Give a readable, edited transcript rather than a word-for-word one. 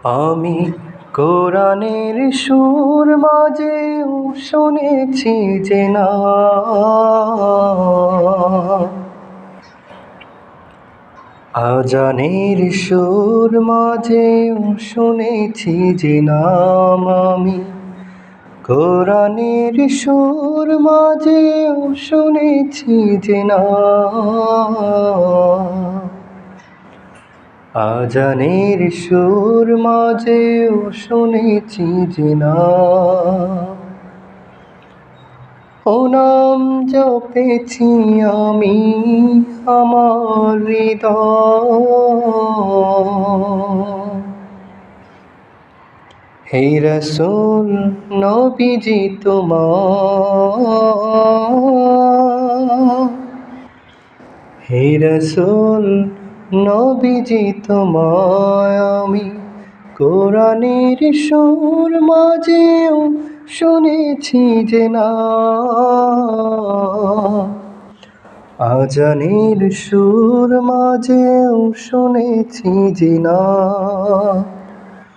আমি কোরআনের সুর মাঝেও শুনেছি যে না, আজানের সুর মাঝেও শুনেছি যে নাম। আমি কোরআনের সুর মাঝেও শুনেছি যে না, আজানের সুর মাঝেও শুনেছি যে না। ও নাম জপেছি আমি আমার হৃদয়, হে রাসূল নবীজি তোমার, হে রাসূল নবীজি তোমায় আমি কোরআনের সুর মাঝেও শুনেছি যে না, আজানের সুর মাঝেও শুনেছি যে না।